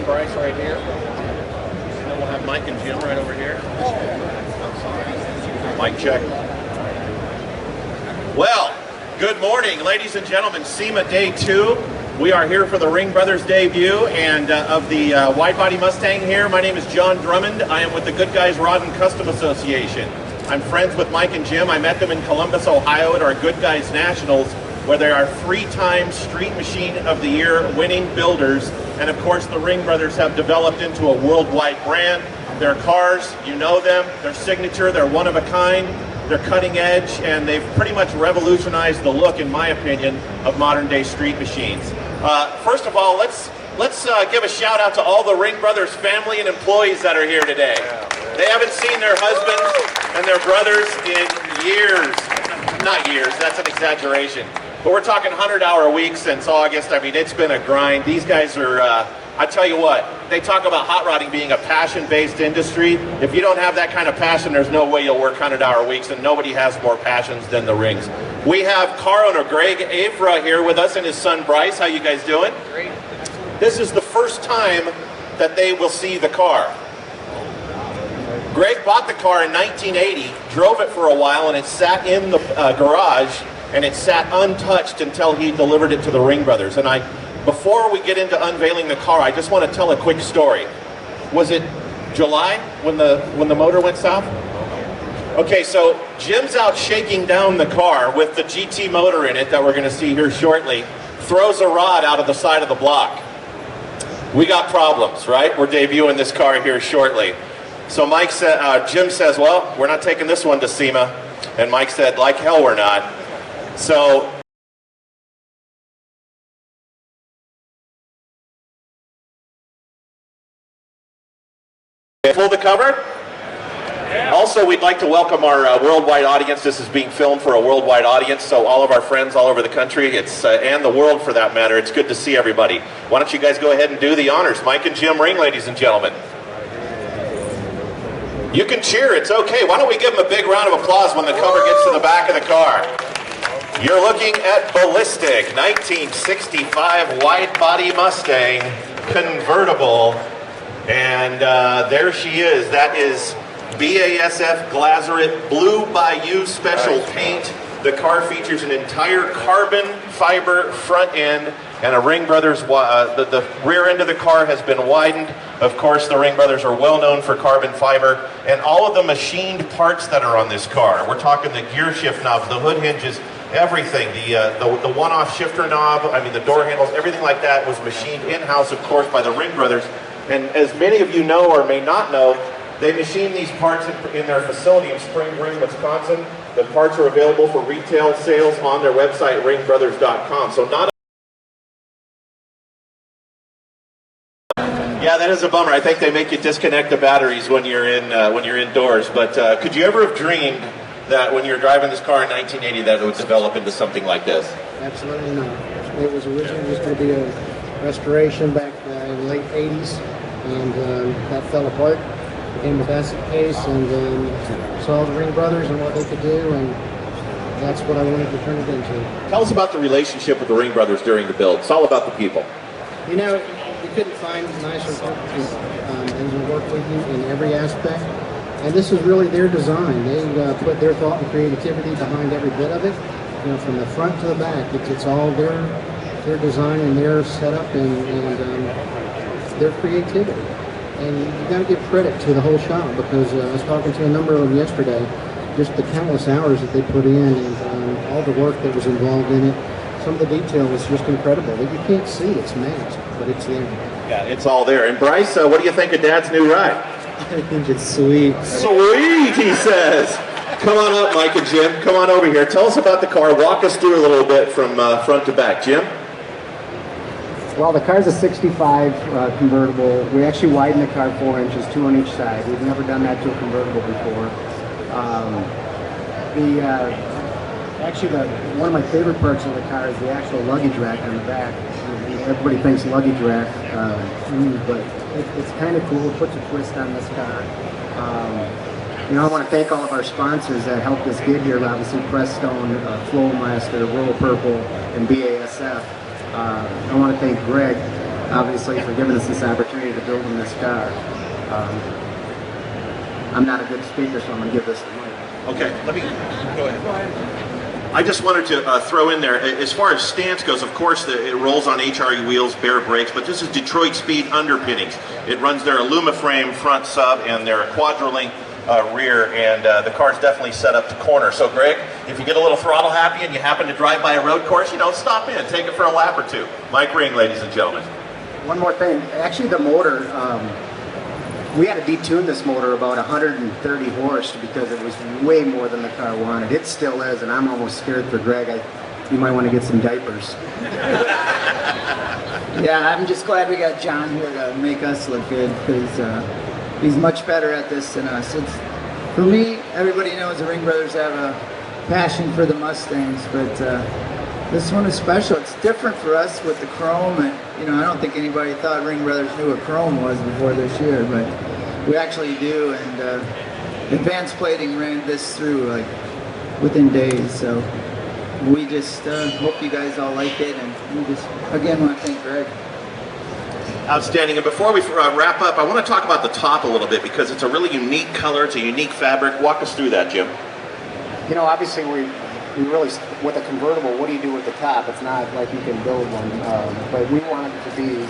Bryce right here. And then we'll have Mike and Jim right over here. Mic check. Well, good morning, ladies and gentlemen. SEMA Day 2. We are here for the Ring Brothers debut and of the wide-body Mustang here. My name is John Drummond. I am with the Good Guys Rod and Custom Association. I'm friends with Mike and Jim. I met them in Columbus, Ohio at our Good Guys Nationals, where they are 3-time Street Machine of the Year winning builders. And of course, the Ring Brothers have developed into a worldwide brand. Their cars, you know them, their signature, they're one of a kind, they're cutting edge, and they've pretty much revolutionized the look, in my opinion, of modern day street machines. First of all, let's give a shout out to all the Ring Brothers family and employees that are here today. They haven't seen their husbands and their brothers in years. Not years, that's an exaggeration. But we're talking 100-hour weeks since August. I mean, it's been a grind. These guys are, I tell you what, they talk about hot rodding being a passion-based industry. If you don't have that kind of passion, there's no way you'll work 100-hour weeks, and nobody has more passions than the Rings. We have car owner Greg Avra here with us and his son Bryce. How you guys doing? Great. This is the first time that they will see the car. Greg bought the car in 1980, drove it for a while, and it sat in the garage, and it sat untouched until he delivered it to the Ring Brothers. And before we get into unveiling the car, I just want to tell a quick story. Was it July when the motor went south? Okay, so Jim's out shaking down the car with the GT motor in it that we're going to see here shortly, throws a rod out of the side of the block. We got problems, right? We're debuting this car here shortly. So Jim says, well, we're not taking this one to SEMA. And Mike said, like hell we're not. So pull the cover. Also, we'd like to welcome our worldwide audience. This is being filmed for a worldwide audience, so all of our friends all over the country, and the world for that matter. It's good to see everybody. Why don't you guys go ahead and do the honors? Mike and Jim Ring, ladies and gentlemen. You can cheer, it's okay. Why don't we give them a big round of applause when the cover gets to the back of the car. You're looking at Ballistic 1965 wide-body Mustang convertible. And there she is. That is BASF Glazerite Blue Bayou Special Paint. The car features an entire carbon fiber front end and a Ring Brothers, the rear end of the car has been widened. Of course, the Ring Brothers are well known for carbon fiber, and all of the machined parts that are on this car. We're talking the gear shift knobs, the hood hinges, everything, the one-off shifter knob, I mean the door handles, everything like that was machined in-house, of course, by the Ring Brothers. And as many of you know or may not know, they machine these parts in their facility in Spring Green, Wisconsin. The parts are available for retail sales on their website, ringbrothers.com. So not. Yeah, that is a bummer. I think they make you disconnect the batteries when you're indoors. But could you ever have dreamed that when you were driving this car in 1980 that it would develop into something like this? Absolutely not. It was originally just going to be a restoration back in the late 80s, and that fell apart. Became a basket case, and saw the Ring Brothers and what they could do, and that's what I wanted to turn it into. Tell us about the relationship with the Ring Brothers during the build. It's all about the people. You know, you couldn't find nicer people and work with you in every aspect. And this is really their design. They put their thought and creativity behind every bit of it. You know, from the front to the back, it's all their design and their setup and their creativity. And you got to give credit to the whole shop, because I was talking to a number of them yesterday, just the countless hours that they put in and all the work that was involved in it. Some of the detail was just incredible. That you can't see, it's masked, but it's there. Yeah, it's all there. And Bryce, what do you think of Dad's new ride? I think it's sweet. Sweet, he says. Come on up, Mike and Jim. Come on over here. Tell us about the car. Walk us through a little bit from front to back. Jim? Well, the car's a 65 convertible. We actually widened the car 4 inches, 2 on each side. We've never done that to a convertible before. One of my favorite parts of the car is the actual luggage rack on the back. Everybody thinks luggage rack, but it's kind of cool. It puts a twist on this car. I want to thank all of our sponsors that helped us get here. Obviously, Prestone, Flowmaster, Royal Purple, and BASF. I want to thank Greg obviously, for giving us this opportunity to build in this car. I'm not a good speaker, so I'm going to give this to Mike. Okay, let me go ahead. I just wanted to throw in there, as far as stance goes, of course, it rolls on HRE wheels, bare brakes, but this is Detroit Speed underpinnings. It runs their Alumaframe front sub and their Quadralink rear, and the car's definitely set up to corner. So, Greg, if you get a little throttle happy and you happen to drive by a road course, stop in, take it for a lap or two. Mike Ring, ladies and gentlemen. One more thing. Actually, the motor, we had to detune this motor about 130 horse because it was way more than the car wanted. It still is, and I'm almost scared for Greg. You might want to get some diapers. Yeah, I'm just glad we got John here to make us look good, because he's much better at this than us. For me, everybody knows the Ring Brothers have a passion for the Mustangs, but this one is special. It's different for us with the chrome, and I don't think anybody thought Ring Brothers knew what chrome was before this year, but we actually do, and advanced plating ran this through like within days, so we just hope you guys all like it, and we just again want to thank Greg. Outstanding. And before we wrap up, I want to talk about the top a little bit because it's a really unique color, it's a unique fabric. Walk us through that, Jim. Obviously we really, with a convertible, what do you do with the top? It's not like you can build one, but we want it to be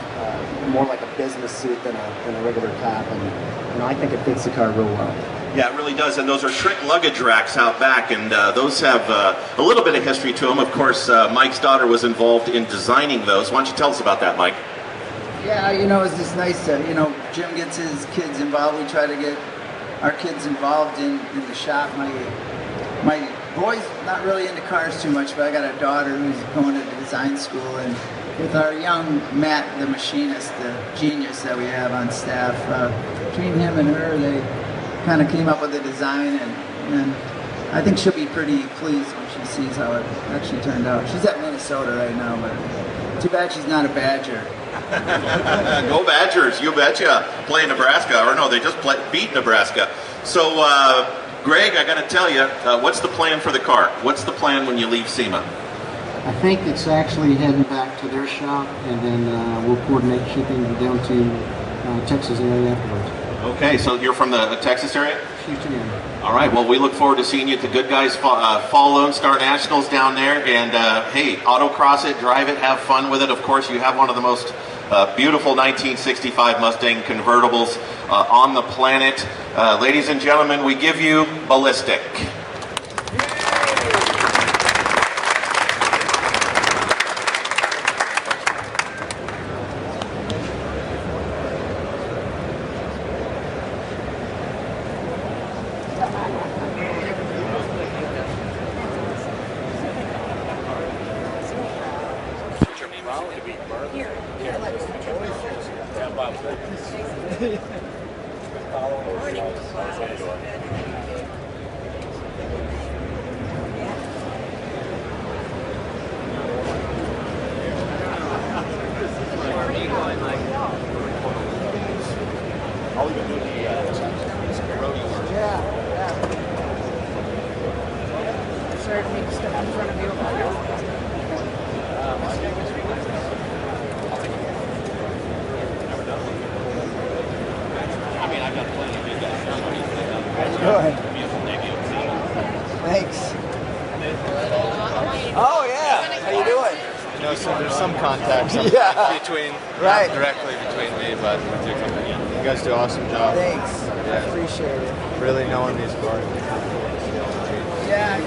more like a business suit than a regular top, and I think it fits the car real well. Yeah, it really does, and those are trick luggage racks out back, and those have a little bit of history to them. Of course, Mike's daughter was involved in designing those. Why don't you tell us about that, Mike? Yeah, it's just nice to, Jim gets his kids involved. We try to get our kids involved in the shop. My boy's not really into cars too much, but I got a daughter who's going to design school, and with our young Matt, the machinist, the genius that we have on staff, between him and her, they kind of came up with a design, and I think she'll be pretty pleased when she sees how it actually turned out. She's at Minnesota right now, but too bad she's not a Badger. Go Badgers, you betcha. Play Nebraska, or no, they just beat Nebraska. So, Greg, I got to tell you, what's the plan for the car? What's the plan when you leave SEMA? I think it's actually heading back to their shop, and then we'll coordinate shipping down to Texas area afterwards. Okay, so you're from the Texas area? Houston area. All right, well, we look forward to seeing you at the Good Guys Fall Lone Star Nationals down there. And, hey, autocross it, drive it, have fun with it. Of course, you have one of the most beautiful 1965 Mustang convertibles on the planet. Ladies and gentlemen, we give you Ballistic. Thanks. Oh yeah, how you doing? So there's some contact between, Right. not directly between me, but with your company. You guys do an awesome job. Thanks. I appreciate it. Really knowing these cars. Yeah.